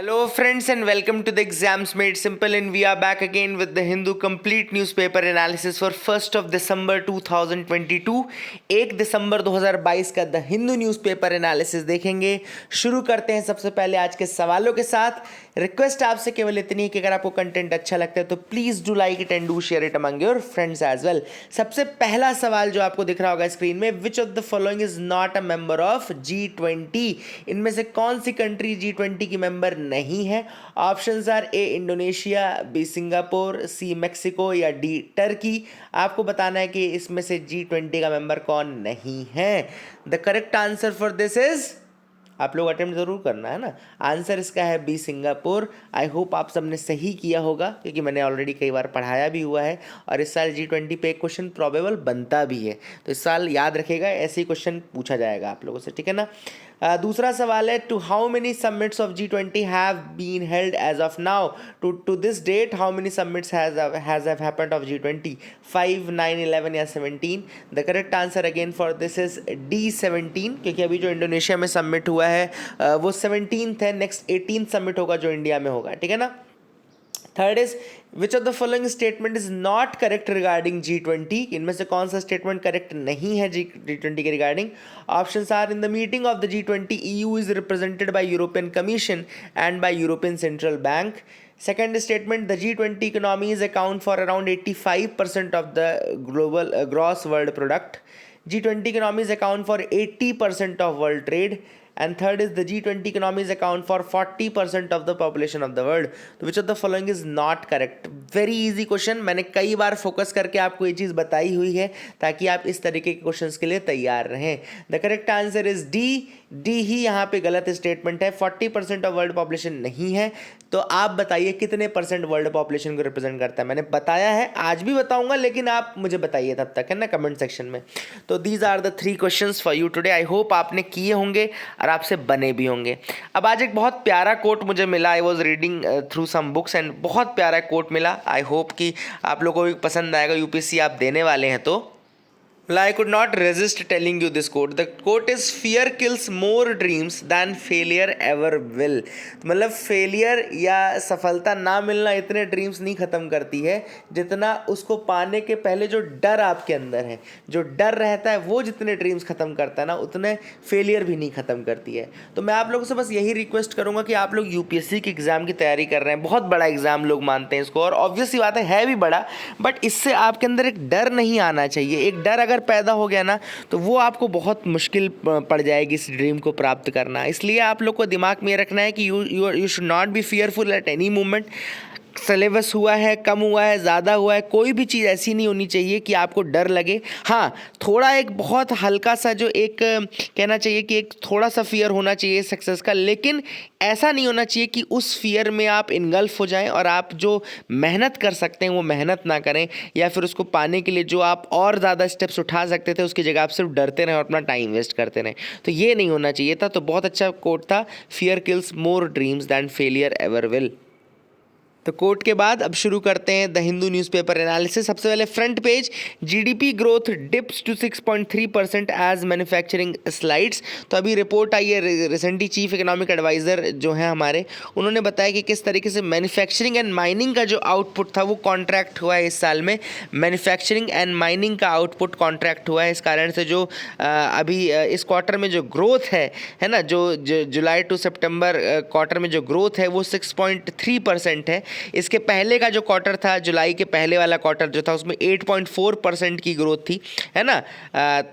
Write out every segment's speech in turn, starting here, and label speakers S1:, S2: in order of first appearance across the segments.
S1: Hello friends and welcome to the Exams Made Simple, and we are back again with the Hindu complete newspaper analysis for 1st of December 2022। 1 दिसंबर 2022 का the Hindu newspaper analysis देखेंगे। शुरू करते हैं सबसे पहले आज के सवालों के साथ। रिक्वेस्ट आपसे केवल इतनी है कि अगर आपको कंटेंट अच्छा लगता है तो please do like it and do share it among your friends as well. सबसे पहला सवाल जो आपको दिख रहा होगा स्क्रीन में, which of the following is not a member of G20? इनमें से कौन सी कंट्री G20 की मेंबर नहीं है? Options are A Indonesia, B Singapore, C Mexico या डी टर्की। आपको बताना है कि इसमें से G20 का मेंबर कौन नहीं है। The correct answer for this is, आप लोग अटेम्प्ट ज़रूर करना है ना। आंसर इसका है बी सिंगापुर। आई होप आप सबने सही किया होगा क्योंकि मैंने ऑलरेडी कई बार पढ़ाया भी हुआ है और इस साल G20 पे एक क्वेश्चन प्रोबेबल बनता भी है, तो इस साल याद रखिएगा, ऐसे ही क्वेश्चन पूछा जाएगा आप लोगों से, ठीक है ना। दूसरा सवाल है, to how many summits of G20 have been held as of now? To this date how many summits has happened of G20? 5, 9, 11 या 17? The correct answer again for this is D 17, क्योंकि अभी जो इंडोनेशिया में submit हुआ है वो 17th है। Next 18th submit होगा जो इंडिया में होगा, ठीक है ना। Third is, which of the following statement is not correct regarding G20? इनमें से कौन सा स्टेटमेंट करेक्ट नहीं है G20 के regarding? Options are, in the meeting of the G20 EU is represented by European commission and by European central bank. Second statement, the G20 economies account for around 85% of the global gross world product. G20 economies account for 80% of world trade. And third is, the G20 economies account for 40% of the population of the world. तो which of the following is not correct? Very easy question, मैंने कई बार focus करके आपको ये चीज़ बताई हुई है ताकि आप इस तरीके के क्वेश्चंस के लिए तैयार रहें। The correct answer is D ही यहाँ पे गलत स्टेटमेंट है। 40% ऑफ वर्ल्ड पॉपुलेशन नहीं है, तो आप बताइए कितने परसेंट वर्ल्ड पॉपुलेशन को रिप्रेजेंट करता है? मैंने बताया है, आज भी बताऊंगा, लेकिन आप मुझे बताइए तब तक, है ना, कमेंट सेक्शन में। तो these are the 3 questions for you today. I hope आपने किए होंगे और आपसे बने भी होंगे। अब आज एक बहुत प्यारा कोट मुझे मिला, I was reading through some books and बहुत प्यारा कोट मिला। आई होप कि आप लोगों को भी पसंद आएगा, यूपीएससी आप देने वाले हैं तो। Well, I could not resist telling you this quote. The quote is, fear kills more dreams than failure ever will. मतलब फेलियर या सफलता ना मिलना इतने ड्रीम्स नहीं ख़त्म करती है जितना उसको पाने के पहले जो डर आपके अंदर है, जो डर रहता है, वो जितने ड्रीम्स ख़त्म करता है ना, उतने फेलियर भी नहीं ख़त्म करती है। तो मैं आप लोगों से बस यही रिक्वेस्ट करूँगा कि आप लोग यूपीएससी के एग्ज़ाम की तैयारी कर रहे हैं, बहुत बड़ा एग्ज़ाम लोग मानते हैं इसको, और ऑब्वियसली बात है भी बड़ा, बट इससे आपके अंदर एक डर नहीं आना चाहिए। एक डर अगर पैदा हो गया ना तो वो आपको बहुत मुश्किल पड़ जाएगी इस ड्रीम को प्राप्त करना। इसलिए आप लोग को दिमाग में रखना है कि you should not be fearful at any moment. Syllabus हुआ है, कम हुआ है, ज़्यादा हुआ है, कोई भी चीज़ ऐसी नहीं होनी चाहिए कि आपको डर लगे। हाँ, थोड़ा एक बहुत हल्का सा जो एक कहना चाहिए कि एक थोड़ा सा फियर होना चाहिए सक्सेस का, लेकिन ऐसा नहीं होना चाहिए कि उस फियर में आप इनगल्फ हो जाएं और आप जो मेहनत कर सकते हैं वो मेहनत ना करें, या फिर उसको पाने के लिए जो आप और ज़्यादा स्टेप्स उठा सकते थे उसकी जगह आप सिर्फ डरते रहें और अपना टाइम वेस्ट करते रहें। तो ये नहीं होना चाहिए था। तो बहुत अच्छा कोट था, fear kills more dreams than failure ever will. तो कोट के बाद अब शुरू करते हैं द हिंदू न्यूज़पेपर एनालिसिस। सबसे पहले front page, GDP growth dips to 6.3% as manufacturing slides. तो अभी रिपोर्ट आई है रिसेंटली, चीफ इकोनॉमिक एडवाइज़र जो हैं हमारे, उन्होंने बताया कि किस तरीके से मैन्युफैक्चरिंग एंड माइनिंग का जो आउटपुट था वो कॉन्ट्रैक्ट हुआ है इस साल में। मैन्युफैक्चरिंग एंड माइनिंग का आउटपुट कॉन्ट्रैक्ट हुआ है, इस कारण से जो अभी इस क्वार्टर में जो ग्रोथ है ना, जो जुलाई टू सितंबर क्वार्टर में जो ग्रोथ है वो 6.3% है। इसके पहले का जो क्वार्टर था, जुलाई के पहले वाला क्वार्टर जो था, उसमें 8.4% की ग्रोथ थी, है ना।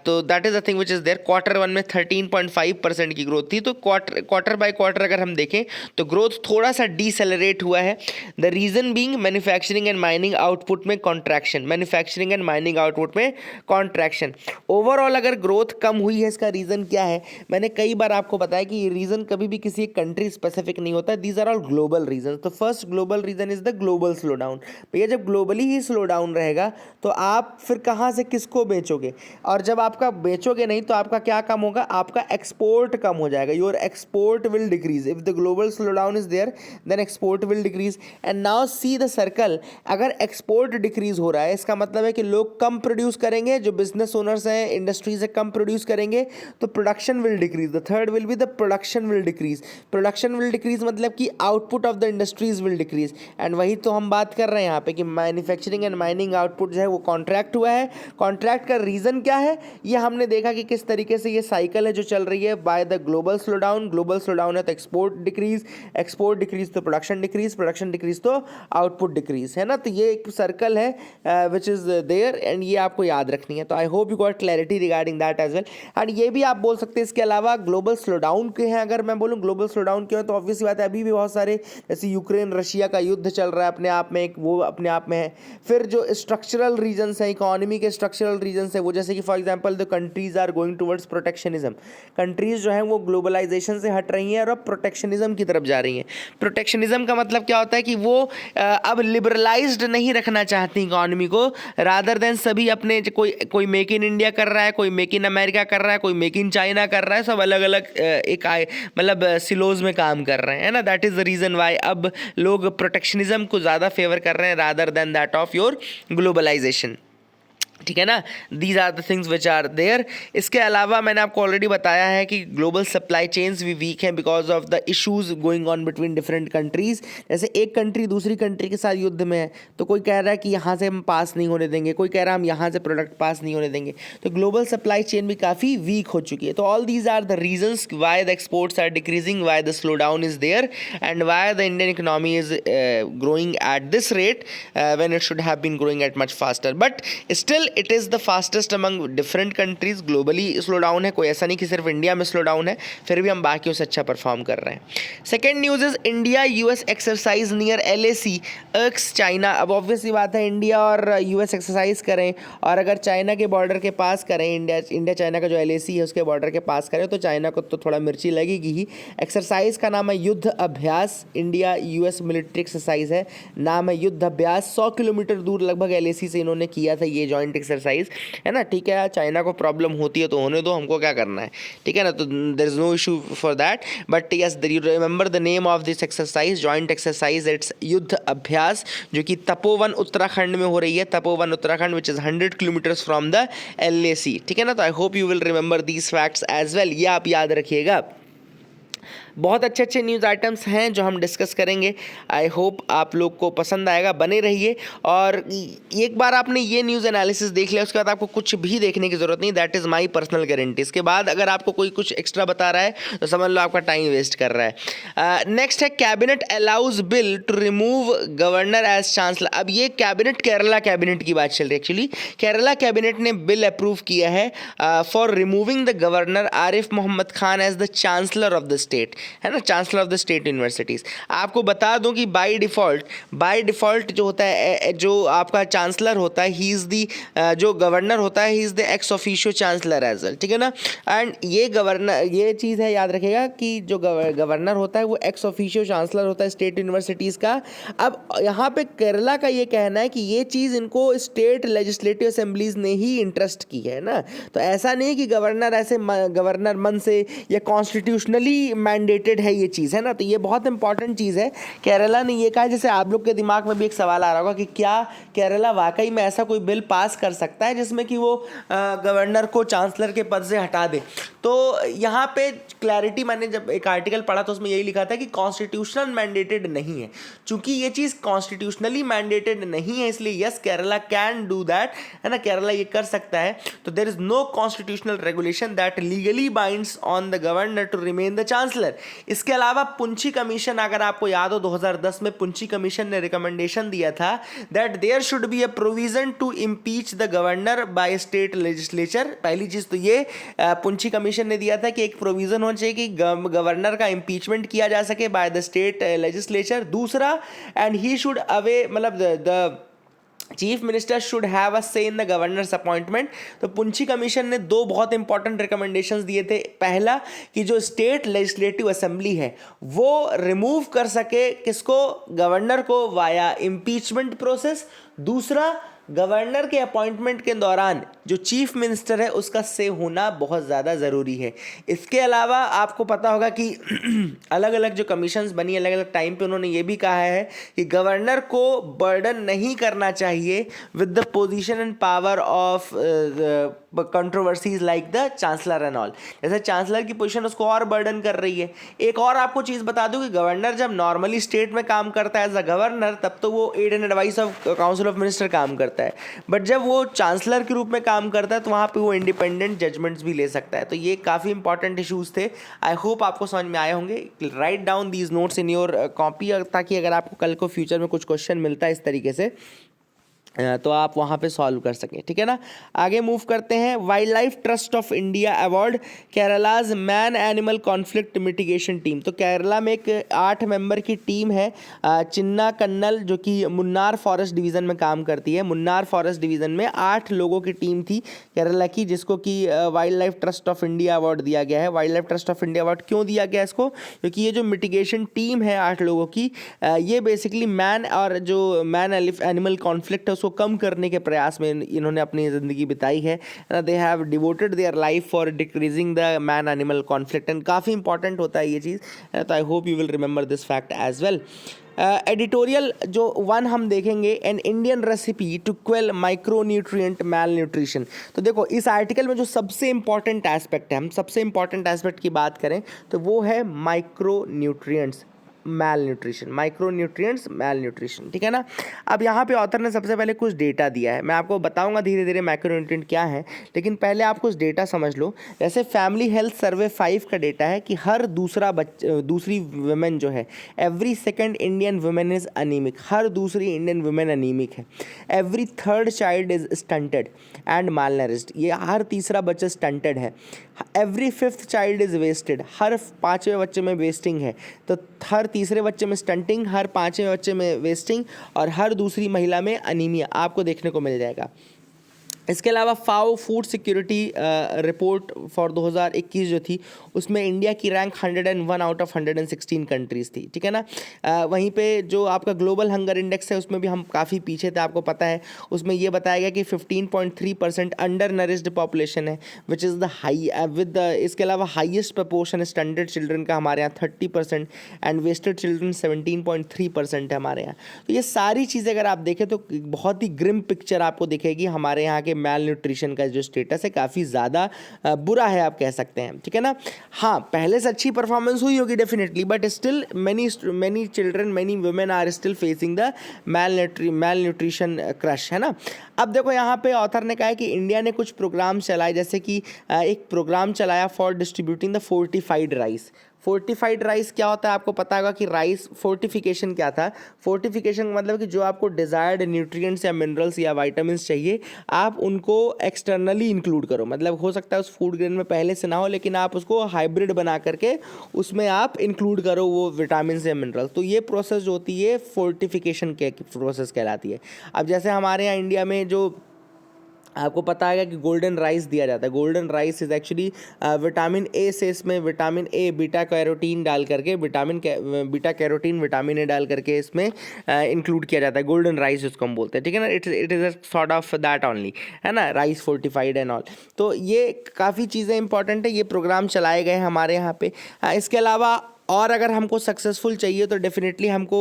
S1: तो that is the thing which is there. Quarter 1 में 13.5% की ग्रोथ थी। तो क्वार्टर बाय क्वार्टर अगर हम देखें तो ग्रोथ थोड़ा सा डिसेलरेट हुआ है। The reason being manufacturing and mining output में contraction, manufacturing and mining output में कॉन्ट्रैक्शन। ओवरऑल अगर ग्रोथ कम हुई है, इसका रीज़न क्या है? मैंने कई बार आपको बताया कि ये रीज़न कभी भी किसी कंट्री स्पेसिफिक नहीं होता, these are all global reason. तो first global reason is the global slow down. भैया जब ग्लोबली ही स्लो डाउन रहेगा तो आप फिर कहाँ से किसको बेचोगे, और जब आपका बेचोगे नहीं तो आपका क्या कम होगा, आपका एक्सपोर्ट कम हो जाएगा, your export will decrease. If the global slow down is there then export will decrease. And now see the circle, अगर एक्सपोर्ट डिक्रीज हो रहा है इसका मतलब है कि लोग कम प्रोड्यूस करेंगे, जो बिजनेस ओनर्स हैं इंडस्ट्रीज है कम प्रोड्यूस करेंगे तो production will decrease. The third will be the production will decrease. Production will decrease मतलब कि output of the industries will decrease. And वही तो हम बात कर रहे हैं यहाँ पे कि मैन्युफैक्चरिंग एंड माइनिंग आउटपुट जो है वो कॉन्ट्रैक्ट हुआ है। कॉन्ट्रैक्ट का रीजन क्या है, ये हमने देखा कि किस तरीके से ये साइकिल है जो चल रही है by the global slow down. Global slow down है तो एक्सपोर्ट डिक्रीज तो प्रोडक्शन डिक्रीज तो आउटपुट डिक्रीज, है ना। तो ये एक सर्कल है विच इज देयर एंड ये आपको याद रखनी है। तो I hope you got clarity regarding that as well. And ये भी आप बोल सकते हैं इसके अलावा ग्लोबल स्लो डाउन के हैं, अगर मैं बोलूँ ग्लोबल स्लो डाउन क्यों है तो ऑब्वियसली बात है अभी भी बहुत सारे जैसे यूक्रेन रशिया का युद्ध चल रहा है अपने आप में, एक वो अपने आप में है। फिर जो स्ट्रक्चरल रीजन्स हैं, इकोनॉमी के स्ट्रक्चरल रीजन्स हैं, वो जैसे कि for example the countries are going towards protectionism. Countries जो हैं वो ग्लोबलाइजेशन से हट रही हैं और अब प्रोटेक्शनिज्म की तरफ जा रही हैं। प्रोटेक्शनिज्म का मतलब क्या होता है कि वो अब लिबरलाइज्ड नहीं रखना चाहती इकोनॉमी को, रादर देन सभी अपने कोई मेक इन इंडिया कर रहा है, कोई मेक इन अमेरिका कर रहा है, कोई मेक इन चाइना कर रहा है, सब अलग अलग एक मतलब सिलोज में काम कर रहे हैं, है ना। That is the reason why अब लोग प्रोटेक्शनिज्म को ज़्यादा फेवर कर रहे हैं rather than that of your globalisation, ठीक है ना। These are the things which are there. इसके अलावा मैंने आपको ऑलरेडी बताया है कि ग्लोबल सप्लाई चेन्स भी वीक हैं because of the issues going on between different countries. जैसे एक कंट्री दूसरी कंट्री के साथ युद्ध में है तो कोई कह रहा है कि यहाँ से हम पास नहीं होने देंगे, कोई कह रहा है हम यहाँ से प्रोडक्ट पास नहीं होने देंगे। तो ग्लोबल सप्लाई चेन भी काफ़ी वीक हो चुकी है। तो all these are the reasons why the exports are decreasing, why the slowdown is there and why the Indian economy is growing at this rate when it should have been growing at much faster, but still it is the fastest among different countries. globally slow down है, कोई ऐसा नहीं कि सिर्फ India में slow down है, फिर भी हम बाकियों से अच्छा परफॉर्म कर रहे हैं। Second news is India US exercise near LAC x China. अब ऑब्वियसली बात है इंडिया और यूएस एक्सरसाइज करें और अगर चाइना के बॉर्डर के पास करें, इंडिया चाइना का जो LAC है उसके बॉर्डर के पास करें तो चाइना को तो थोड़ा मिर्ची लगेगी ही। एक्सरसाइज का नाम है युद्ध अभ्यास, इंडिया यूएस मिलिट्री एक्सरसाइज है, नाम है युद्ध अभ्यास। 100 किलोमीटर दूर लगभग LAC से इन्होंने किया था ये जॉइंट एक्सरसाइज, है ना। ठीक है, चाइना को प्रॉब्लम होती है तो होने दो, हमको क्या करना है, ठीक है ना। तो there is no issue for that, but yes you remember the name of this exercise, joint exercise, it's Yudh Abhyas, जो कि तपोवन उत्तराखंड में हो रही है। Tapovan Uttarakhand which is 100 kilometres from the LAC, ठीक है ना। तो I hope you will remember these facts as well, ये आप याद रखिएगा। बहुत अच्छे अच्छे न्यूज़ आइटम्स हैं जो हम डिस्कस करेंगे। आई होप आप लोग को पसंद आएगा, बने रहिए। और एक बार आपने ये न्यूज़ एनालिसिस देख लिया उसके बाद आपको कुछ भी देखने की ज़रूरत नहीं, that is my personal guarantee. इसके बाद अगर आपको कोई कुछ एक्स्ट्रा बता रहा है तो समझ लो आपका टाइम वेस्ट कर रहा है। नेक्स्ट है cabinet allows bill to remove governor as chancellor. अब ये कैबिनेट केरला कैबिनेट की बात चल रही है। एक्चुअली केरला कैबिनेट ने बिल अप्रूव किया है for removing the governor Arif Mohammad Khan as the chancellor of the state, है ना, chancellor of the state universities. आपको बता दूं कि बाय डिफ़ॉल्ट जो होता है, जो आपका चांसलर होता है, ही इज़ दी, जो गवर्नर होता है he is the ex officio chancellor as well, ठीक है ना। एंड ये चीज़ है, याद रखेगा कि जो गवर्नर होता है वो एक्स ऑफिशियो चांसलर होता है स्टेट यूनिवर्सिटीज़ का। अब यहाँ पे केरला का ये कहना है कि ये चीज़ इनको स्टेट लेजिस्लेटिव असेंबलीज ने ही इंटरेस्ट की है ना। तो ऐसा नहीं कि गवर्नर मन से या कॉन्स्टिट्यूशनली मैंडेटेड है ये चीज़, है ना। तो ये बहुत इंपॉर्टेंट चीज़ है। केरला ने ये कहा, जैसे आप लोग के दिमाग में भी एक सवाल आ रहा होगा कि क्या केरला वाकई में ऐसा कोई बिल पास कर सकता है जिसमें कि वो गवर्नर को चांसलर के पद से हटा दे। तो यहाँ पे क्लैरिटी, मैंने जब एक आर्टिकल पढ़ा तो उसमें यही लिखा था कि कॉन्स्टिट्यूशनल मैंडेटेड नहीं है। चूंकि ये चीज़ कॉन्स्टिट्यूशनली मैंडेटेड नहीं है इसलिए yes Kerala can do that, है ना, केरला ये कर सकता है। तो there is no constitutional regulation that legally binds on the governor to remain the chancellor. इसके अलावा पुंछी कमीशन, अगर आपको याद हो 2010 में पुंछी कमीशन ने रिकमेंडेशन दिया था that there should be a provision to impeach the governor by state legislature. पहली चीज़ तो ये पुंछी कमीशन ने दिया था कि एक प्रोविजन होना चाहिए कि गवर्नर का इम्पीचमेंट किया जा सके बाय द स्टेट लेजिस्लेचर। दूसरा, एंड ही शुड अवे, मतलब chief minister should have a से इन द गवर्नर्स अपॉइंटमेंट। तो पुंछी कमीशन ने दो बहुत इंपॉर्टेंट रिकमेंडेशंस दिए थे। पहला कि जो स्टेट लेजिस्लेटिव असेंबली है वो रिमूव कर सके किसको, गवर्नर को, वाया इम्पीचमेंट प्रोसेस। दूसरा, गवर्नर के अपॉइंटमेंट के दौरान जो चीफ मिनिस्टर है उसका से होना बहुत ज़्यादा ज़रूरी है। इसके अलावा आपको पता होगा कि अलग अलग जो कमीशंस बनी अलग अलग टाइम पे उन्होंने ये भी कहा है कि गवर्नर को बर्डन नहीं करना चाहिए with the position and power of controversies like the chancellor and all. जैसे चांसलर की पोजीशन उसको और बर्डन कर रही है। एक और आपको चीज़ बता दूं कि गवर्नर जब नॉर्मली स्टेट में काम करता है एज अ गवर्नर तब तो वो aid and advice of council of minister काम करता है, बट जब वो चांसलर के रूप में काम करता है तो वहाँ पे वो इंडिपेंडेंट जजमेंट्स भी ले सकता है। तो ये काफ़ी इंपॉर्टेंट इशूज़ थे। आई होप आपको समझ में आए होंगे। Write down these notes in your copy, ताकि अगर आपको कल को फ्यूचर में कुछ क्वेश्चन मिलता है इस तरीके से तो आप वहाँ पे सॉल्व कर सकें, ठीक है ना। आगे मूव करते हैं। Wild life trust of India award Kerala's man animal conflict mitigation team. तो केरला में एक 8 मेंबर की टीम है, चिन्ना कन्नल, जो कि मुन्नार फॉरेस्ट डिवीज़न में काम करती है। मुन्नार फॉरेस्ट डिवीज़न में 8 लोगों की टीम थी केरला की, जिसको कि wild life trust of India award दिया गया है। Wild life trust of India award क्यों दिया गया इसको, क्योंकि ये जो मिटिगेशन टीम है 8 लोगों की, ये बेसिकली मैन और जो मैन एनिमल कॉन्फ्लिक्ट है उसको कम करने के प्रयास में इन्होंने अपनी ज़िंदगी बिताई है। They have devoted their life for decreasing the man animal conflict, and काफ़ी इंपॉर्टेंट होता है ये चीज़। तो I hope you will remember this fact as well. Editorial जो 1 हम देखेंगे, an Indian recipe to quell micronutrient malnutrition. तो देखो इस आर्टिकल में जो सबसे इंपॉर्टेंट एस्पेक्ट है, हम सबसे इंपॉर्टेंट एस्पेक्ट की बात करें तो वो है माइक्रोन्यूट्रिएंट्स मैल न्यूट्रिशन, माइक्रोन्यूट्रिएंट्स मैल न्यूट्रिशन, ठीक है ना। अब यहाँ पे ऑथर ने सबसे पहले कुछ डेटा दिया है, मैं आपको बताऊंगा धीरे धीरे माइक्रोन्यूट्रिएंट क्या है, लेकिन पहले आप कुछ डेटा समझ लो। जैसे फैमिली हेल्थ सर्वे 5 का डेटा है कि हर दूसरी वुमेन जो है, every second Indian women is anaemic, हर दूसरी इंडियन वुमेन अनीमिक है। Every third child is stunted and malnourished, ये हर तीसरा बच्चा स्टंटेड है। Every 5th child is wasted, हर 5वें बच्चे में वेस्टिंग है। तो हर तीसरे बच्चे में स्टंटिंग, हर 5वें बच्चे में वेस्टिंग, और हर दूसरी महिला में अनीमिया आपको देखने को मिल जाएगा। इसके अलावा फाओ फूड सिक्योरिटी रिपोर्ट फॉर 2021 जो थी उसमें इंडिया की रैंक 101 आउट ऑफ 116 कंट्रीज़ थी, ठीक है ना। वहीं पे जो आपका ग्लोबल हंगर इंडेक्स है उसमें भी हम काफ़ी पीछे थे, आपको पता है। उसमें ये बताया गया कि 15.3% अंडर नरिश्ड पॉपुलेशन है, which is the high with the. इसके अलावा हाईएस्ट प्रपोर्शन स्टैंडर्ड चिल्ड्रन का हमारे यहाँ 30% एंड वेस्टेड चिल्ड्रन 17.3% है हमारे यहाँ। तो ये सारी चीज़ें अगर आप देखें तो बहुत ही ग्रिम पिक्चर आपको दिखेगी हमारे यहाँ के मैल न्यूट्रिशन का जो स्टेटस है काफ़ी ज़्यादा बुरा है आप कह सकते हैं, ठीक है ना। हाँ, पहले से अच्छी परफॉर्मेंस हुई होगी definitely, but still many children many women are still facing the malnutrition crush, है ना। अब देखो यहाँ पे ऑथर ने कहा है कि इंडिया ने कुछ प्रोग्राम चलाए, जैसे कि एक प्रोग्राम चलाया for distributing the fortified rice. Fortified rice क्या होता है आपको पता होगा कि राइस फोर्टिफिकेशन क्या था। फोर्टिफिकेशन मतलब कि जो आपको डिज़ायर्ड न्यूट्रिएंट्स या मिनरल्स या विटामिन्स चाहिए आप उनको एक्सटर्नली इंक्लूड करो। मतलब हो सकता है उस फूड ग्रेन में पहले से ना हो, लेकिन आप उसको हाइब्रिड बना करके उसमें आप इंक्लूड करो वो विटामिन्स या मिनरल्स। तो ये प्रोसेस जो होती है फोर्टिफिकेशन के प्रोसेस कहलाती है। अब जैसे हमारे यहाँ इंडिया में जो आपको पता है कि गोल्डन राइस दिया जाता है। Golden rice is actually vitamin A से, इसमें विटामिन ए बीटा कैरोटीन डाल करके बीटा कैरोटीन विटामिन ए डाल करके इसमें इंक्लूड किया जाता है। गोल्डन राइस उसको हम बोलते हैं, ठीक है ना। It is a sort of that only, है ना, राइस फोर्टिफाइड एंड ऑल। तो ये काफ़ी चीज़ें इंपॉर्टेंट है, ये प्रोग्राम चलाए गए हमारे यहाँ पे। इसके अलावा और अगर हमको सक्सेसफुल चाहिए तो डेफिनेटली हमको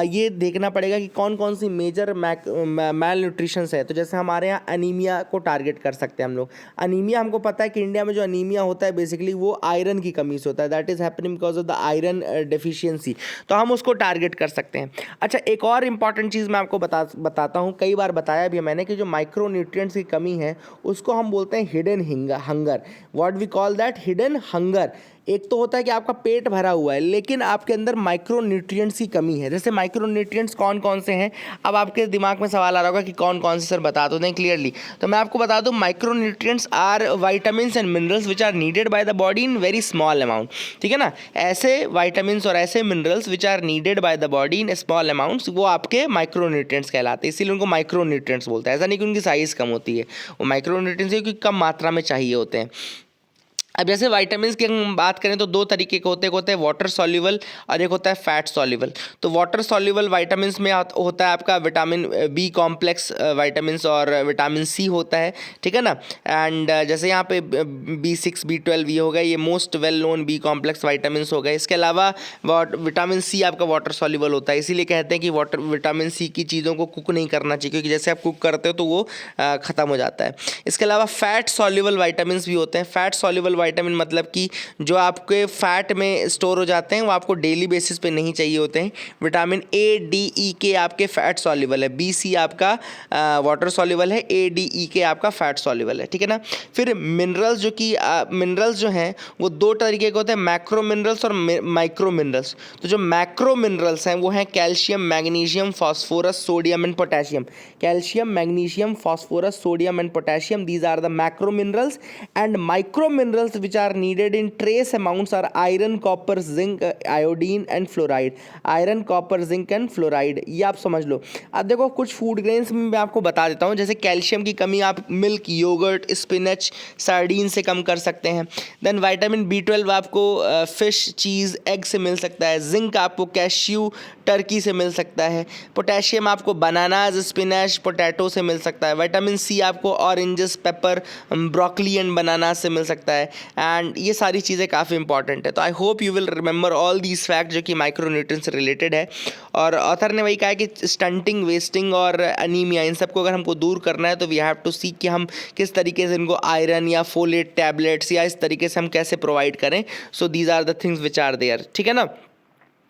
S1: ये देखना पड़ेगा कि कौन कौन सी मेजर मैल न्यूट्रिशंस है। तो जैसे हमारे यहाँ अनीमिया को टारगेट कर सकते हैं हम लोग। अनीमिया हमको पता है कि इंडिया में जो अनीमिया होता है बेसिकली वो आयरन की कमी से होता है, that is happening because of the iron deficiency. तो हम उसको टारगेट कर सकते हैं। अच्छा, एक और इंपॉर्टेंट चीज़ मैं आपको बताता हूँ, कई बार बताया भी मैंने कि जो माइक्रो न्यूट्रिएंट्स की कमी है उसको हम बोलते हैं hidden hunger. What we call that, hidden hunger. एक तो होता है कि आपका पेट भरा हुआ है लेकिन आपके अंदर माइक्रो न्यूट्रिएंट्स की कमी है। जैसे माइक्रो न्यूट्रिएंट्स कौन कौन से हैं, अब आपके दिमाग में सवाल आ रहा होगा कि कौन कौन से सर बता दो दें क्लियरली। तो मैं आपको बता दूं, micronutrients are vitamins and minerals which are needed by the body in very small amount. ठीक है ना, ऐसे वाइटामिन्स और ऐसे minerals which are needed by the body in small amounts, वो आपके माइक्रो न्यूट्रिएंट्स कहलाते हैं। इसीलिए उनको माइक्रो न्यूट्रिएंट्स बोलते हैं। ऐसा नहीं कि उनकी साइज़ कम होती है, वो माइक्रो न्यूट्रिएंट्स क्योंकि कम मात्रा में चाहिए होते हैं। अब जैसे वाइटामिन्स की हम बात करें तो दो तरीके के होते हैं वाटर सॉल्युबल और एक होता है फैट सॉल्युबल। तो वाटर सॉल्युबल वाइटामिन्स में होता है आपका विटामिन बी कॉम्प्लेक्स वाइटामिन्स और विटामिन सी होता है। ठीक है ना, एंड जैसे यहाँ पे B6 B12 ये हो गए, ये most well known B complex vitamins हो गए। इसके अलावा विटामिन सी आपका वाटर सॉल्युबल होता है, इसीलिए कहते हैं कि विटामिन सी की चीज़ों को कुक नहीं करना चाहिए, क्योंकि जैसे आप कुक करते हो तो वो ख़त्म हो जाता है। इसके अलावा फैट सॉल्युबल वाइटामिन्स भी होते हैं। फैट सॉल्युबल विटामिन मतलब कि जो आपके फैट में स्टोर हो जाते हैं वो आपको डेली बेसिस पे नहीं चाहिए होते हैं। Vitamin A, D, E, K आपके फैट सॉल्युबल है, B, C आपका वाटर सॉल्युबल है, A, D, E, K आपका फैट सॉल्युबल है। ठीक है ना, फिर मिनरल्स मिनरल्स जो हैं वो दो तरीके के होते हैं, मैक्रो मिनरल्स और माइक्रो मिनरल्स। तो जो मैक्रो मिनरल्स हैं वो हैं calcium, magnesium, phosphorus, sodium and potassium. Calcium, magnesium, phosphorus, sodium and potassium, these are the macro minerals. And micro minerals which are needed in trace amounts are iron, copper, zinc, iodine and fluoride। Iron, copper, zinc and fluoride, ये आप समझ लो। अब देखो कुछ food grains में मैं आपको बता देता हूँ। जैसे कैल्शियम की कमी आप मिल्क, योगर्ट, स्पिनच, सार्डीन से कम कर सकते हैं। देन विटामिन B12 आपको फिश, चीज़, एग से मिल सकता है। जिंक आपको कैश्यू, टर्की से मिल सकता है। पोटेशियम आपको बनानाज, स्पिनच, पोटैटो से मिल सकता है। विटामिन सी आपको ऑरेंजेस, पेपर, ब्रोकली एंड बनाना से मिल सकता है। एंड ये सारी चीज़ें काफ़ी इंपॉर्टेंट है। तो I hope you will remember all these fact जो कि माइक्रोन्यूट्रिएंट्स से रिलेटेड है। और ऑथर ने वही कहा है कि स्टंटिंग, वेस्टिंग और अनीमिया, इन सबको अगर हमको दूर करना है तो वी हैव टू सी कि हम किस तरीके से इनको आयरन या फोलेट टैबलेट्स या इस तरीके से हम कैसे प्रोवाइड करें। So these are the things which are there. ठीक है ना,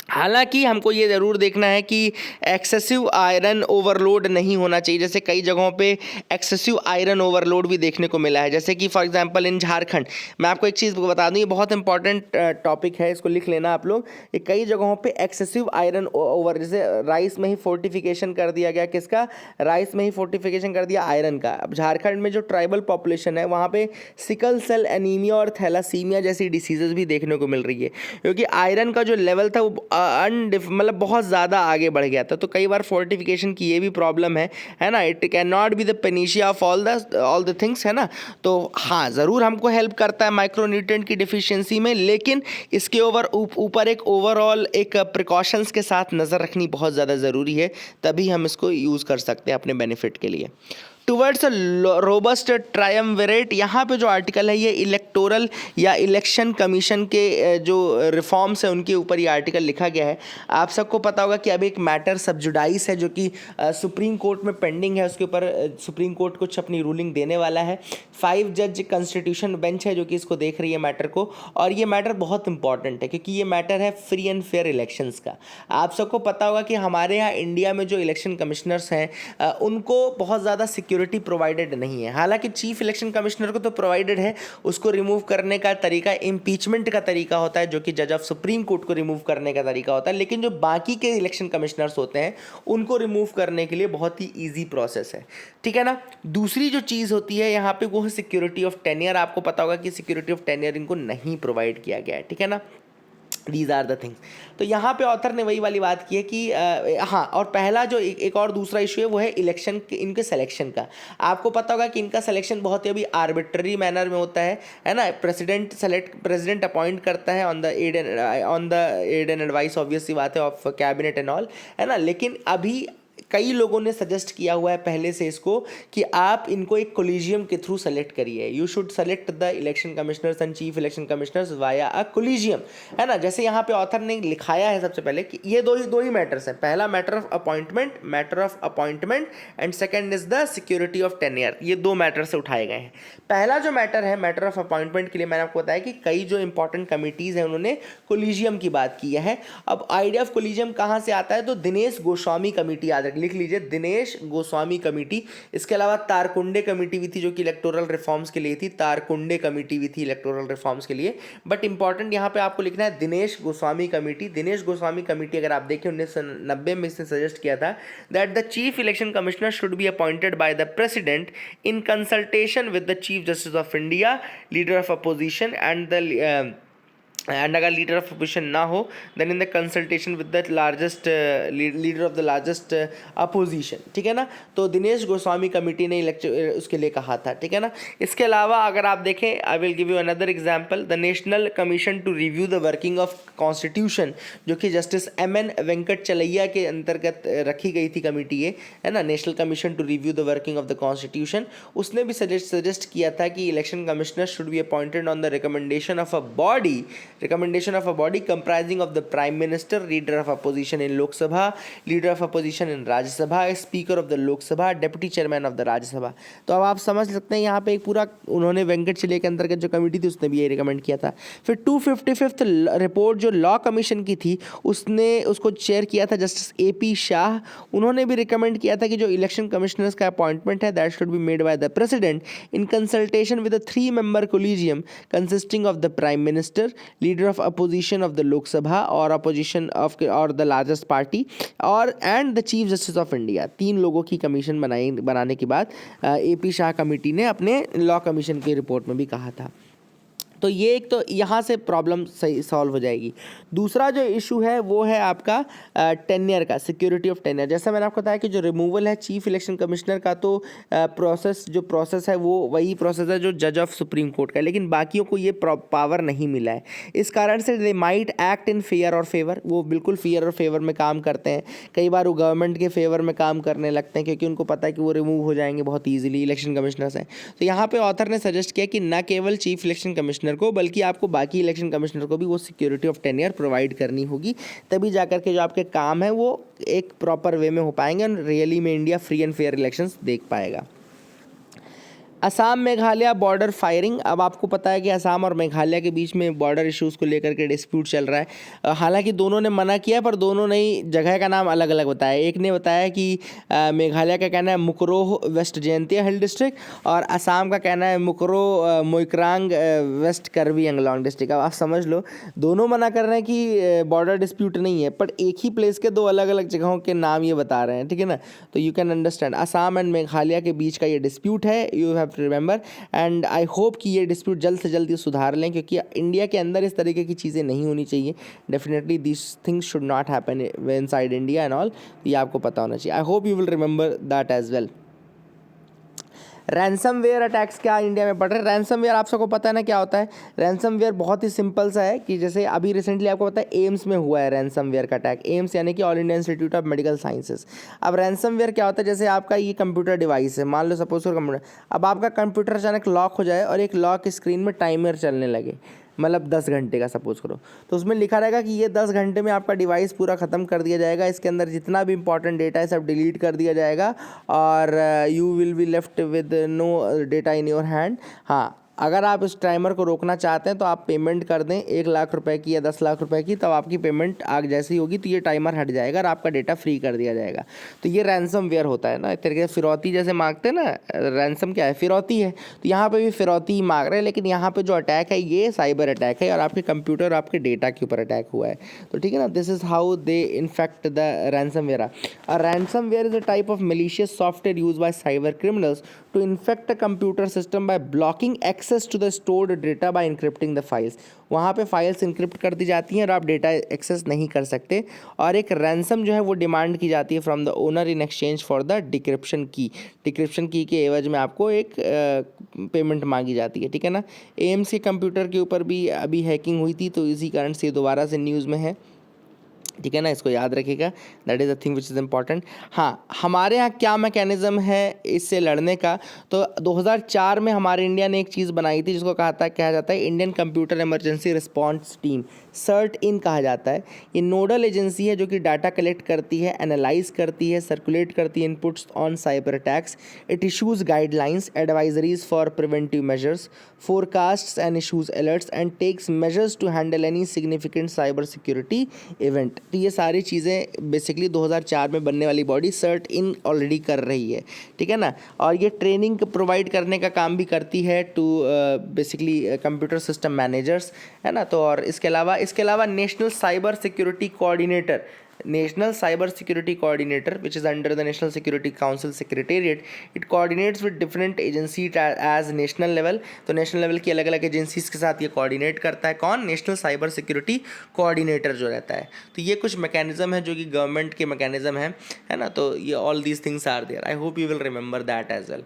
S1: हालांकि हमको ये ज़रूर देखना है कि एक्सेसिव आयरन ओवरलोड नहीं होना चाहिए। जैसे कई जगहों पे एक्सेसिव आयरन ओवरलोड भी देखने को मिला है, जैसे कि फॉर एग्जांपल इन झारखंड। मैं आपको एक चीज़ बता दूं, ये बहुत इंपॉर्टेंट टॉपिक है, इसको लिख लेना आप लोग। ये कई जगहों पे एक्सेसिव आयरन ओवर, जैसे राइस में ही फोर्टिफिकेशन कर दिया गया, किसका, राइस में ही फोर्टिफिकेशन कर दिया आयरन का। अब झारखंड में जो ट्राइबल पॉपुलेशन है वहाँ पर सिकल सेल एनीमिया और थैलासीमिया जैसी डिसीजेज भी देखने को मिल रही है, क्योंकि आयरन का जो लेवल था वो मतलब बहुत ज़्यादा आगे बढ़ गया था। तो कई बार फोर्टिफिकेशन की ये भी प्रॉब्लम है ना, it can not be the panacea of all the things, है ना। तो हाँ, ज़रूर हमको हेल्प करता है माइक्रोन्यूट्रिएंट की डिफिशियंसी में, लेकिन इसके ऊपर एक ओवरऑल एक प्रिकॉशंस के साथ नज़र रखनी बहुत ज़्यादा ज़रूरी है, तभी हम इसको यूज़ कर सकते हैं अपने बेनिफिट के लिए। टुवर्ड्स अ रोबस्ट ट्रायमविरेट, यहाँ पे जो आर्टिकल है ये इलेक्टोरल या इलेक्शन कमीशन के जो रिफॉर्म्स है उनके ऊपर ये आर्टिकल लिखा गया है। आप सबको पता होगा कि अभी एक मैटर सब जुडाइस है जो कि सुप्रीम कोर्ट में पेंडिंग है, उसके ऊपर सुप्रीम कोर्ट कुछ अपनी रूलिंग देने वाला है। 5 जज कॉन्स्टिट्यूशन बेंच है जो कि इसको देख रही है मैटर को, और ये मैटर बहुत इंपॉर्टेंट है क्योंकि ये मैटर है फ्री एंड फेयर इलेक्शंस का। आप सबको पता होगा कि हमारे यहाँ इंडिया में जो इलेक्शन कमिश्नर्स हैं उनको बहुत ज़्यादा सिक्योरिटी प्रोवाइडेड नहीं है। हालांकि चीफ इलेक्शन कमिश्नर को तो प्रोवाइडेड है, उसको रिमूव करने का तरीका इम्पीचमेंट का तरीका होता है, जो कि जज ऑफ सुप्रीम कोर्ट को रिमूव करने का तरीका होता है। लेकिन जो बाकी के इलेक्शन कमिश्नर्स होते हैं उनको रिमूव करने के लिए बहुत ही ईजी प्रोसेस है। ठीक है ना, दूसरी जो चीज़ होती है यहाँ पे वो है सिक्योरिटी ऑफ टेन्योर। आपको पता होगा कि सिक्योरिटी ऑफ टेन्योर इनको नहीं प्रोवाइड किया गया है। ठीक है ना, दीज आर द थिंग्स। तो यहाँ पे ऑथर ने वही वाली बात की है कि हाँ, और पहला जो एक और दूसरा इशू है वो है इलेक्शन के इनके सिलेक्शन का। आपको पता होगा कि इनका सिलेक्शन बहुत ही अभी आर्बिट्ररी मैनर में होता है ना। प्रेसिडेंट अपॉइंट करता है on the aid and advice, obviously बात है, ऑफ कैबिनेट एंड ऑल, है ना। लेकिन अभी कई लोगों ने सजेस्ट किया हुआ है पहले से इसको कि आप इनको एक कोलिजियम के थ्रू सेलेक्ट करिए। You should select the election commissioners and chief election commissioners via a collegium, है ना। जैसे यहाँ पे ऑथर ने लिखाया है सबसे पहले कि ये दो ही मैटर्स हैं। पहला matter of appointment and second is the security of tenure. ये दो मैटर से उठाए गए हैं। पहला जो मैटर है मैटर ऑफ अपॉइंटमेंट के लिए मैंने आपको बताया कि कई जो इंपॉर्टेंट कमिटीज़ हैं उन्होंने कोलिजियम की बात की है। अब आइडिया ऑफ कोलिजियम कहाँ से आता है, तो दिनेश गोस्वामी कमेटी याद लिख लीजिए दिनेश गोस्वामी कमेटी। इसके अलावा तारकुंडे कमेटी भी थी जो कि इलेक्टोरल रिफॉर्म्स के लिए थी, तारकुंडे कमेटी भी थी इलेक्टोरल रिफॉर्म्स के लिए। बट इंपॉर्टेंट यहाँ पे आपको लिखना है दिनेश गोस्वामी कमेटी। दिनेश गोस्वामी कमेटी अगर आप देखें 1990 में इसने सजेस्ट किया था that the chief election commissioner should be appointed by the president in consultation with the chief justice of India, leader of opposition and अगर लीडर ऑफ अपोजिशन ना हो then in the consultation with the largest leader of the largest opposition, ठीक है ना। तो Dinesh Goswami committee ने उसके लिए कहा था, ठीक है ना। इसके अलावा अगर आप देखें, I will give you another example, the national commission to review the working of constitution, जो कि जस्टिस एम.एन. वेंकट चलैया के अंतर्गत रखी गई थी कमेटी ये, है ना, national commission to review the working of the constitution. उसने भी सजेस्ट किया था कि election commissioner should be appointed on the recommendation of a body comprising of the prime minister, leader of opposition in Lok Sabha, leader of opposition in Rajya Sabha, speaker of the Lok Sabha, deputy chairman of the Rajya Sabha। तो अब आप समझ सकते हैं यहाँ पे एक पूरा उन्होंने वेंकट चले के अंतर्गत जो कमेटी थी उसने भी ये रिकमेंड किया था। फिर 255th रिपोर्ट जो लॉ कमीशन की थी उसको चेयर किया था जस्टिस A.P. शाह। उन्होंने भी रिकमेंड किया था कि जो इलेक्शन कमिश्नर्स का अपॉइंटमेंट है that should be made by the president in consultation with a 3-member collegium consisting of the prime minister, leader of opposition of the लोक सभा और अपोजिशन ऑफ और द लार्जेस्ट पार्टी और and the chief justice of India. 3 लोगों की commission बनाने के बाद A.P. शाह कमेटी ने अपने लॉ कमीशन की रिपोर्ट में भी कहा था। तो ये एक तो यहाँ से प्रॉब्लम सही सॉल्व हो जाएगी। दूसरा जो इशू है वो है आपका टेन्योर का, सिक्योरिटी ऑफ टेन्योर। जैसा मैंने आपको बताया कि जो रिमूवल है चीफ इलेक्शन कमिश्नर का, तो प्रोसेस है वो वही प्रोसेस है जो जज ऑफ सुप्रीम कोर्ट का है, लेकिन बाकियों को ये पावर नहीं मिला है। इस कारण से they might act in fair और फेवर, वो बिल्कुल फेयर और फेवर में काम करते हैं। कई बार वो गवर्नमेंट के फेवर में काम करने लगते हैं क्योंकि उनको पता है कि वो रिमूव हो जाएंगे बहुत ईजिली, इलेक्शन कमिश्नर्स हैं। तो यहाँ पे ऑथर ने सजेस्ट किया कि न केवल चीफ इलेक्शन कमिश्नर को बल्कि आपको बाकी इलेक्शन कमिश्नर को भी वो सिक्योरिटी ऑफ टेन्योर प्रोवाइड करनी होगी, तभी जाकर के जो आपके काम है वो एक प्रॉपर वे में हो पाएंगे और रियली में India free and fair elections देख पाएगा। Assam Meghalaya border firing. अब आपको पता है कि असम और मेघालय के बीच में बॉर्डर इश्यूज़ को लेकर के डिस्प्यूट चल रहा है। हालांकि दोनों ने मना किया पर दोनों ने जगह का नाम अलग अलग बताया। एक ने बताया कि मेघालय का कहना है मुकरोह वेस्ट जयंतिया हिल डिस्ट्रिक्ट और असम का कहना है मुकरोह मोइक्रांग वेस्ट करवी एंगलोंग डिस्ट्रिक्ट। अब आप समझ लो दोनों मना कर रहे हैं कि बॉर्डर डिस्प्यूट नहीं है, पर एक ही प्लेस के 2 अलग अलग जगहों के नाम ये बता रहे हैं, ठीक है ना। तो you can understand Assam and Meghalaya के बीच का ये डिस्प्यूट है, you have to remember and I hope कि ये डिस्प्यूट जल्द से जल्द सुधार लें, क्योंकि इंडिया के अंदर इस तरीके की चीज़ें नहीं होनी चाहिए। Definitely this things should not happen inside India and all, ये आपको पता होना चाहिए। I hope you will remember that as well. Ransomware attacks क्या इंडिया में बढ़ रहे हैं। रैंसमवेयर आप सबको पता है ना क्या होता है। रैंसमवेयर बहुत ही सिंपल सा है कि जैसे अभी रिसेंटली आपको पता है एम्स में हुआ है रैंसमवेयर का अटैक। एम्स यानी कि all India institute of medical sciences. अब रैंसमवेयर क्या होता है, जैसे आपका ये कंप्यूटर डिवाइस है, मान लो सपोज कंप्यूटर, अब आपका कंप्यूटर अचानक लॉक हो जाए और एक लॉक स्क्रीन में टाइमर चलने लगे, मतलब 10 घंटे का सपोज करो, तो उसमें लिखा रहेगा कि ये 10 घंटे में आपका डिवाइस पूरा ख़त्म कर दिया जाएगा, इसके अंदर जितना भी इंपॉर्टेंट डेटा है सब डिलीट कर दिया जाएगा और you will be left with no data in your hand. हाँ, अगर आप इस टाइमर को रोकना चाहते हैं तो आप पेमेंट कर दें 1 लाख रुपए की या 10 लाख रुपए की, तब आपकी पेमेंट आग जैसी होगी तो ये टाइमर हट जाएगा और आपका डेटा फ्री कर दिया जाएगा। तो ये रैंसमवेयर होता है ना, एक तरीके से फिरौती जैसे मांगते हैं ना, रैंसम क्या है, फिरौती है। तो यहाँ पे भी फिरौती ही मांग रहे हैं, लेकिन यहाँ पे जो अटैक है ये साइबर अटैक है और आपके कंप्यूटर और आपके डेटा के ऊपर अटैक हुआ है। तो ठीक है ना, this is how they infect the ransomware. Ransomware is a type of malicious software used by cyber criminals to infect a computer system by blocking access to the stored data by encrypting the files। वहाँ पे files encrypt कर दी जाती हैं और आप data access नहीं कर सकते, और एक रैंसम जो है वो डिमांड की जाती है from the owner in exchange for the decryption की। डिक्रिप्शन की के एवज में आपको एक पेमेंट मांगी जाती है, ठीक है ना। एम्स के कंप्यूटर के ऊपर भी अभी हैकिंग हुई थी, तो इसी कारण से दोबारा से न्यूज़ में है, ठीक है ना, इसको याद रखिएगा, that is the thing which is important. हाँ, हमारे यहाँ क्या मैकेनिज़्म है इससे लड़ने का, तो 2004 में हमारे इंडिया ने एक चीज़ बनाई थी जिसको कहा जाता है Indian computer emergency response team, CERT-IN कहा जाता है। ये नोडल एजेंसी है जो कि डाटा कलेक्ट करती है, एनालाइज करती है, सर्कुलेट करती है inputs on cyber attacks. It issues guidelines, advisories for preventive measures, forecasts and issues alerts and takes measures to handle any significant cyber security event. तो ये सारी चीज़ें बेसिकली 2004 में बनने वाली बॉडी सर्ट इन ऑलरेडी कर रही है, ठीक है ना। और ये ट्रेनिंग प्रोवाइड करने का काम भी करती है to basically computer system managers, है ना। तो और इसके अलावा national cyber security coordinator, national cyber security coordinator which is under the national security council secretariat, it coordinates with different agency as national level. तो नेशनल लेवल की अलग अलग एजेंसीज के साथ ये कोऑर्डिनेट करता है। कौन? नेशनल साइबर सिक्योरिटी कोऑर्डिनेटर जो रहता है। तो ये कुछ मैकेनिज्म है जो कि गवर्नमेंट के मैकेनिज्म है ना। तो ये all these things are there, I hope you will remember that as well.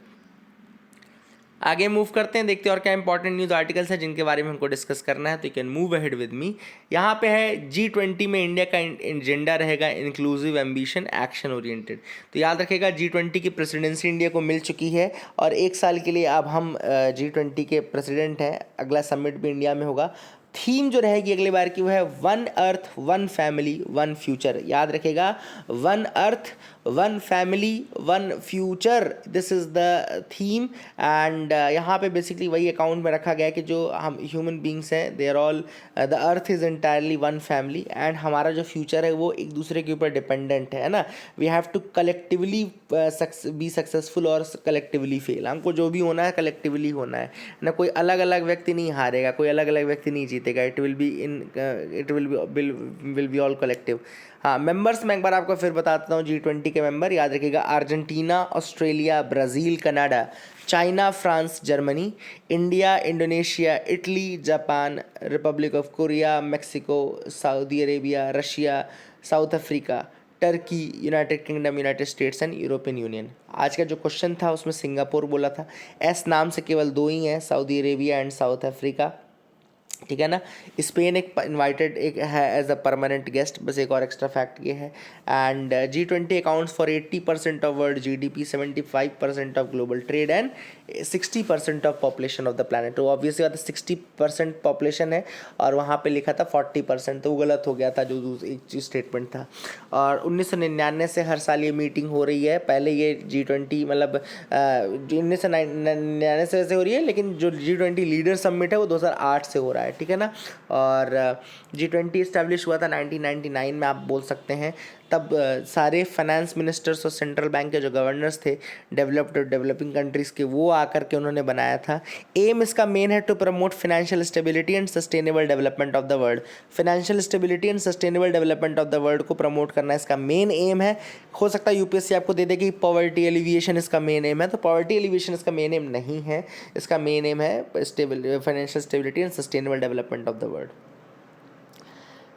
S1: आगे मूव करते हैं, देखते हैं और क्या इंपॉर्टेंट न्यूज़ आर्टिकल्स हैं जिनके बारे में हमको डिस्कस करना है। तो you can move ahead with me. यहाँ पे है G20 में इंडिया का एजेंडा रहेगा इंक्लूसिव एम्बिशन एक्शन ओरिएंटेड। तो याद रखेगा G20 की प्रेसिडेंसी इंडिया को मिल चुकी है और 1 साल के लिए अब हम G20 के प्रेसिडेंट हैं। अगला समिट भी इंडिया में होगा। थीम जो रहेगी अगली बार की वो है one earth one family one future. याद रखेगा, one earth one family one future, this is the theme. And यहाँ पे बेसिकली वही अकाउंट में रखा गया है कि जो हम ह्यूमन बींग्स हैं, they are all, the earth is entirely one family and हमारा जो फ्यूचर है वो एक दूसरे के ऊपर डिपेंडेंट है ना। We have to collectively be successful और कलेक्टिवली फेल। हमको जो भी होना है कलेक्टिवली होना है ना। कोई अलग अलग व्यक्ति नहीं हारेगा, कोई अलग अलग व्यक्ति नहीं जीतेगा। It will be all collective. हाँ, मेंबर्स मैं एक बार आपको फिर बताता हूँ। G20 के मेंबर याद रखिएगा, Argentina, Australia, Brazil, Canada, China, France, Germany, India, Indonesia, Italy, Japan, Republic of Korea, Mexico, Saudi Arabia, Russia, south Africa, Turkey, United kingdom, United states and European union. आज का जो क्वेश्चन था उसमें Singapore बोला था। S नाम से केवल 2 ही हैं, Saudi Arabia and south Africa, ठीक है ना। स्पेन एक इनवाइटेड एक है एज अ परमानेंट गेस्ट, बस एक और एक्स्ट्रा फैक्ट ये है। And G20 accounts for 80% of world GDP, 75% of global trade and 60% of population of the planet. तो ऑब्वियसली बात है 60% पॉपुलेशन है और वहाँ पे लिखा था 40%, तो वो गलत हो गया था जो एक स्टेटमेंट था। और 1999 से हर साल ये मीटिंग हो रही है। पहले ये G20 मतलब 1999 से वैसे हो रही है, लेकिन जो G20 लीडर समिट है वो 2008 से हो रहा है, ठीक है ना। और G20 इस्टेब्लिश हुआ था 1999 में, आप बोल सकते हैं। तब सारे फाइनेंस मिनिस्टर्स और सेंट्रल बैंक के जो गवर्नर्स थे डेवलप्ड और डेवलपिंग कंट्रीज़ के, वो आकर के उन्होंने बनाया था। एम इसका मेन है to promote financial stability and sustainable development of the world. Financial stability and sustainable development of the world को प्रमोट करना इसका मेन एम है। हो सकता है यूपीएससी आपको दे दे कि पॉवर्टी एलिविएशन इसका मेन एम है, तो पॉवर्टी एलिविएशन इसका मेन एम नहीं है। इसका मेन एम है financial stability and sustainable development of the world.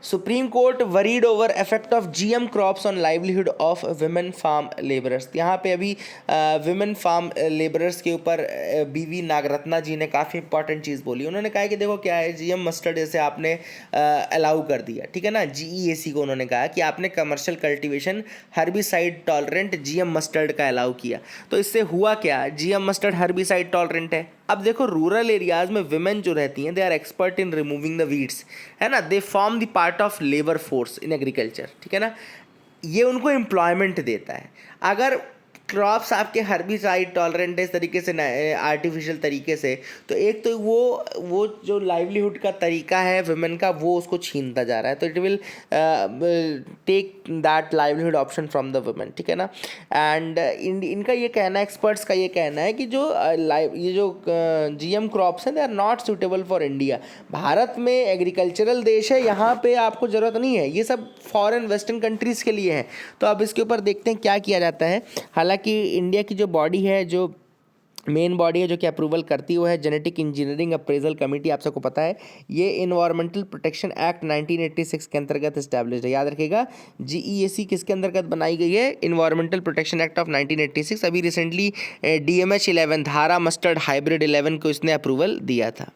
S1: Supreme court worried over effect of GM crops on livelihood of women farm labourers. यहाँ पे अभी विमेन फार्म लेबरर्स के ऊपर BV नागरत्ना जी ने काफ़ी इंपॉर्टेंट चीज़ बोली। उन्होंने कहा कि देखो क्या है, GM मस्टर्ड जैसे आपने अलाउ कर दिया, ठीक है ना। GEAC को उन्होंने कहा कि आपने commercial cultivation herbicide tolerant GM mustard का अलाउ किया। तो इससे हुआ क्या, GM मस्टर्ड हर्बिसाइड टॉलरेंट है। अब देखो रूरल एरियाज़ में विमेन जो रहती हैं, they are expert in removing the weeds, है ना। They form the part of labour force in agriculture, ठीक है ना। ये उनको एम्प्लॉयमेंट देता है। अगर क्रॉप्स आपके हर्बिसाइड टॉलरेंट है इस तरीके से आर्टिफिशियल तरीके से, तो एक तो वो जो लाइवलीहुड का तरीका है विमेन का, वो उसको छीनता जा रहा है। तो it will take that livelihood option from the women, ठीक है ना। एंड इनका ये कहना है, एक्सपर्ट्स का ये कहना है कि ये जो GM क्रॉप्स हैं, they are not suitable for India. Bharat में एग्रीकल्चरल देश है, यहाँ पे आपको ज़रूरत नहीं है, ये सब फॉरेन वेस्टर्न कंट्रीज़ के लिए है। तो अब इसके ऊपर देखते हैं क्या किया जाता है। हालांकि इंडिया की जो बॉडी है, जो मेन बॉडी है जो कि अप्रूवल करती है, वो है जेनेटिक इंजीनियरिंग अप्रेजल कमेटी। आप सबको पता है ये इन्वायरमेंटल प्रोटेक्शन एक्ट 1986 के अंतर्गत इस्टेब्लिश्ड है। याद रखिएगा, GEAC किसके अंतर्गत बनाई गई है, इन्वायरमेंटल प्रोटेक्शन एक्ट ऑफ 1986। अभी रिसेंटली DMH 11 धारा मस्टर्ड हाइब्रिड 11 को इसने अप्रूवल दिया था।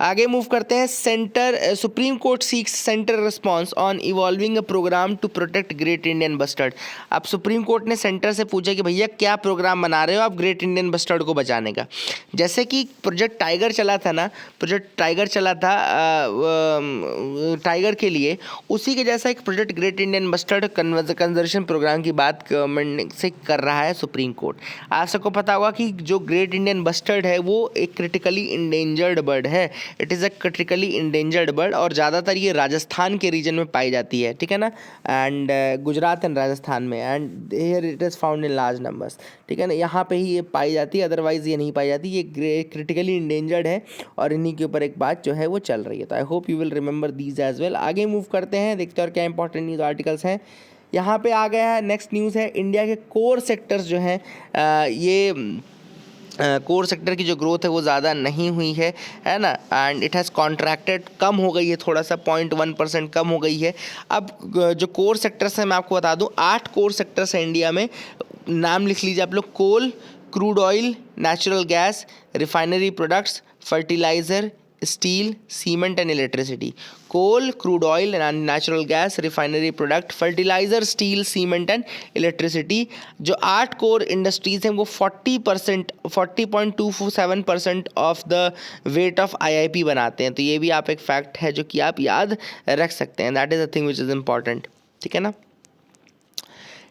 S1: आगे मूव करते हैं। Supreme court seeks centre response on evolving a program to protect great Indian bustard. अब सुप्रीम कोर्ट ने सेंटर से पूछा कि भैया क्या प्रोग्राम बना रहे हो आप ग्रेट इंडियन बस्टर्ड को बचाने का। जैसे कि प्रोजेक्ट टाइगर चला था ना, टाइगर के लिए, उसी के जैसा एक project great Indian bustard conservation program की बात गवर्नमेंट से कर रहा है सुप्रीम कोर्ट। आप सबको पता होगा कि जो ग्रेट इंडियन बस्टर्ड है वो एक क्रिटिकली इंडेंजर्ड बर्ड है, it is a critically endangered bird और ज़्यादातर ये राजस्थान के रीजन में पाई जाती है, ठीक है ना, एंड गुजरात एंड राजस्थान में, and here it is found in large numbers, ठीक है ना, यहाँ पे ही ये पाई जाती है, अदरवाइज़ ये नहीं पाई जाती, ये क्रिटिकली इंडेंजर्ड है और इन्हीं के ऊपर एक बात जो है वो चल रही है। तो I hope you will remember these as well. आगे मूव करते हैं, देखते हैं और क्या इंपॉर्टेंट न्यूज़ आर्टिकल्स हैं। यहाँ पे आ गया है नेक्स्ट न्यूज़ है, इंडिया के कोर सेक्टर्स जो हैं ये कोर सेक्टर की जो ग्रोथ है वो ज़्यादा नहीं हुई है ना, एंड इट हैज़ कॉन्ट्रैक्टेड, कम हो गई है थोड़ा सा, 0.1% कम हो गई है। अब जो कोर सेक्टर्स हैं मैं आपको बता दूं, 8 कोर सेक्टर्स हैं इंडिया में, नाम लिख लीजिए आप लोग, coal, crude oil, natural gas, refinery products, fertiliser, steel, cement and electricity. Coal, crude oil, natural gas, refinery product, fertiliser, steel, cement and electricity. जो 8 कोर इंडस्ट्रीज हैं वो 40.27% of the weight of IIP बनाते हैं। तो ये भी आप एक फैक्ट है जो कि आप याद रख सकते हैं, that is a thing which is important, ठीक है ना।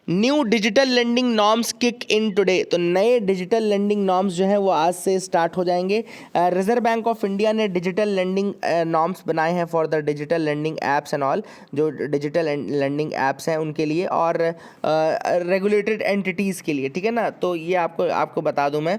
S1: New digital lending norms kick in today, तो नए डिजिटल लेंडिंग नॉर्म्स जो हैं वो आज से स्टार्ट हो जाएंगे। रिजर्व बैंक ऑफ इंडिया ने डिजिटल लेंडिंग नॉर्म्स बनाए हैं for the digital lending apps and all, जो डिजिटल लेंडिंग एप्स हैं उनके लिए और रेगुलेटेड एंटिटीज़ के लिए, ठीक है ना। तो ये आपको बता दूं मैं,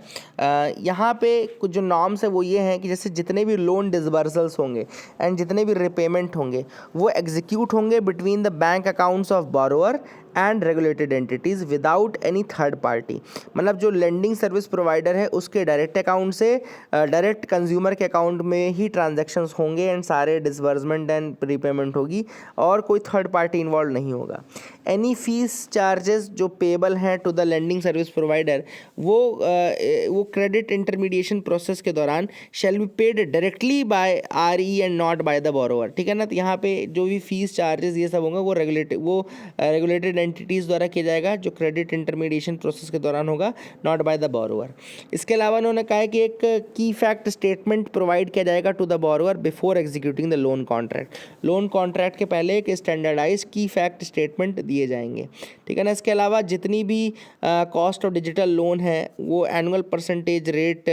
S1: यहाँ पे कुछ जो नॉर्म्स है वो ये हैं कि जैसे जितने भी लोन डिसबर्सल्स होंगे एंड जितने भी रिपेमेंट होंगे वो एग्जीक्यूट होंगे between the bank accounts of borrower and regulated entities without any third party. मतलब जो लेंडिंग सर्विस प्रोवाइडर है उसके डायरेक्ट अकाउंट से डायरेक्ट कंज्यूमर के अकाउंट में ही ट्रांजैक्शंस होंगे एंड सारे डिसबर्समेंट एंड प्रीपेमेंट होगी और कोई थर्ड पार्टी इन्वॉल्व नहीं होगा। एनी फीस चार्जेस जो पेबल हैं to the lending service provider वो क्रेडिट इंटरमीडिएशन प्रोसेस के दौरान shall be paid directly bye RE and not by the borrower, ठीक है ना। तो यहाँ पे जो भी फीस चार्जेस ये सब होंगे वो रेगुलेटेड एंटिटीज़ द्वारा किया जाएगा, जो क्रेडिट इंटरमीडिएशन प्रोसेस के दौरान होगा, नॉट बाय द बोरोअर। इसके अलावा उन्होंने कहा है कि एक की फैक्ट स्टेटमेंट प्रोवाइड किया जाएगा to the borrower before executing the loan contract. Loan contract के पहले एक स्टैंडर्डाइज की फैक्ट स्टेटमेंट दिए जाएंगे, ठीक है ना। इसके अलावा जितनी भी कॉस्ट ऑफ डिजिटल लोन है वो एनुअल परसेंटेज रेट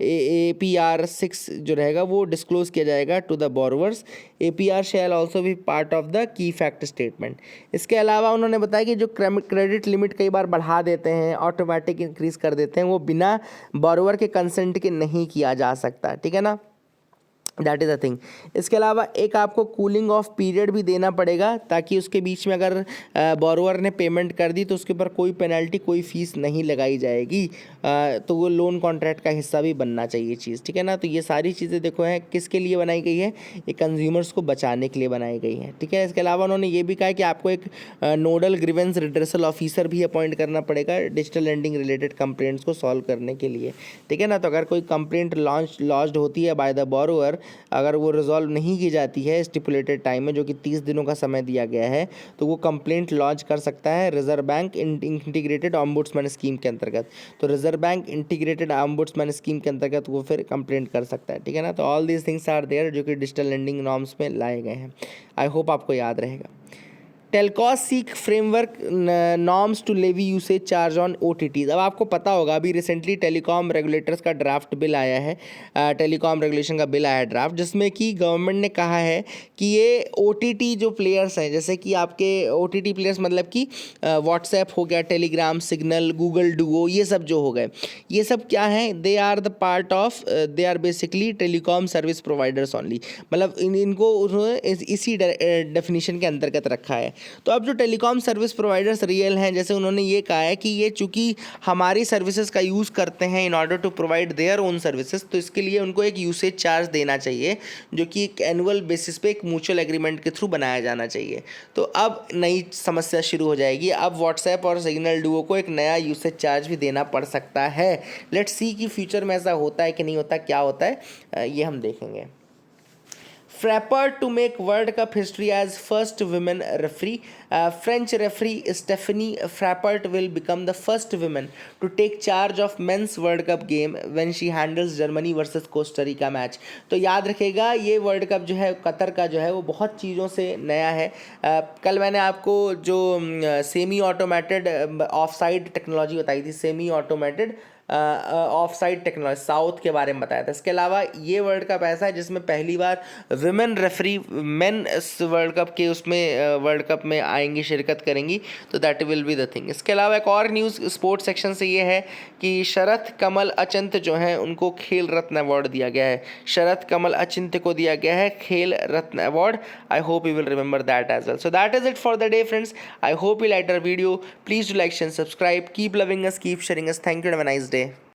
S1: APR 6 जो रहेगा वो डिस्क्लोज किया जाएगा to the borrowers. APR shall also भी part of the key fact statement. इसके अलावा उन्होंने बताया कि जो क्रेडिट लिमिट कई बार बढ़ा देते हैं, ऑटोमेटिक इंक्रीज कर देते हैं, वो बिना बोरोवर के कंसेंट के नहीं किया जा सकता, ठीक है ना, दैट इज़ अ थिंग। इसके अलावा एक आपको कूलिंग ऑफ पीरियड भी देना पड़ेगा ताकि उसके बीच में अगर बोरोवर ने पेमेंट कर दी तो उसके ऊपर कोई पेनल्टी, कोई फ़ीस नहीं लगाई जाएगी, तो वो लोन कॉन्ट्रैक्ट का हिस्सा भी बनना चाहिए चीज़, ठीक है ना। तो ये सारी चीज़ें देखो हैं किसके लिए बनाई गई है, ये कंज्यूमर्स को बचाने के लिए बनाई गई हैं, ठीक है। इसके अलावा उन्होंने ये भी कहा कि आपको एक नोडल ग्रीवेंस रिड्रेसल ऑफिसर भी अपॉइंट करना पड़ेगा डिजिटल लेंडिंग रिलेटेड कंप्लेंट्स को सॉल्व करने के लिए, ठीक है ना। तो अगर कोई कंप्लेंट लॉन्च्ड होती है बाय द बोरोवर, अगर वो रिजॉल्व नहीं की जाती है स्टिपुलेटेड टाइम में, जो कि 30 दिनों का समय दिया गया है, तो वो कंप्लेंट लॉन्च कर सकता है reserve bank integrated ombudsman scheme के अंतर्गत। तो reserve bank integrated ombudsman scheme के अंतर्गत वो फिर कंप्लेंट कर सकता है, ठीक है ना। तो all these things are there जो कि डिजिटल लेंडिंग नॉर्म्स में लाए गए हैं। आई होप आपको याद रहेगा। Telcos seek framework norms to levy usage charge on OTTs। अब आपको पता होगा अभी रिसेंटली टेलीकॉम रेगुलेटर्स का ड्राफ्ट बिल आया है, टेलीकॉम रेगुलेशन का बिल आया है ड्राफ्ट, जिसमें कि गवर्नमेंट ने कहा है कि ये OTT जो प्लेयर्स हैं, जैसे कि आपके OTT प्लेयर्स मतलब कि व्हाट्सएप हो गया, टेलीग्राम, सिग्नल, गूगल डुओ, ये सब जो हो गए, ये सब क्या हैं, they are the part of, they are basically telecom service providers only, मतलब इनको उन्होंने इसी डेफिनेशन के अंतर्गत रखा है। तो अब जो टेलीकॉम सर्विस प्रोवाइडर्स रियल हैं, जैसे उन्होंने ये कहा है कि ये चूँकि हमारी सर्विसेज का यूज़ करते हैं in order to provide their own services, तो इसके लिए उनको एक यूसेज चार्ज देना चाहिए जो कि एक एनुअल बेसिस पे एक म्यूचुअल एग्रीमेंट के थ्रू बनाया जाना चाहिए। तो अब नई समस्या शुरू हो जाएगी, अब व्हाट्सएप और सिग्नल डुओ को एक नया यूसेज चार्ज भी देना पड़ सकता है। लेट्स सी कि फ्यूचर में ऐसा होता है कि नहीं होता, क्या होता है ये हम देखेंगे। Frappart to make World Cup history as first women referee. French referee Stephanie Frappart will become the first woman to take charge of men's World Cup game when she handles Germany versus Costa Rica match. तो याद रखेगा ये world cup जो है Qatar का जो है वो बहुत चीज़ों से नया है। कल मैंने आपको जो semi automated of side technology बताई थी, semi automated of side technology south के बारे में बताया था। इसके अलावा ये वर्ल्ड कप ऐसा है जिसमें पहली बार विमेन रेफरी मेन इस वर्ल्ड कप के उसमें वर्ल्ड कप में आएंगी, शिरकत करेंगी, तो that will be the thing. इसके अलावा एक और न्यूज़ स्पोर्ट्स सेक्शन से ये है कि शरथ कमल अचिंत्य जो हैं उनको खेल रत्न अवार्ड दिया गया है। शरथ कमल अचिंत्य को दिया गया है खेल रत्न award. I hope you will remember that as well. So that is it for the day friends. I hope you like our video. Please do like and subscribe. Keep loving us, keep sharing us. Thank you and have a nice day.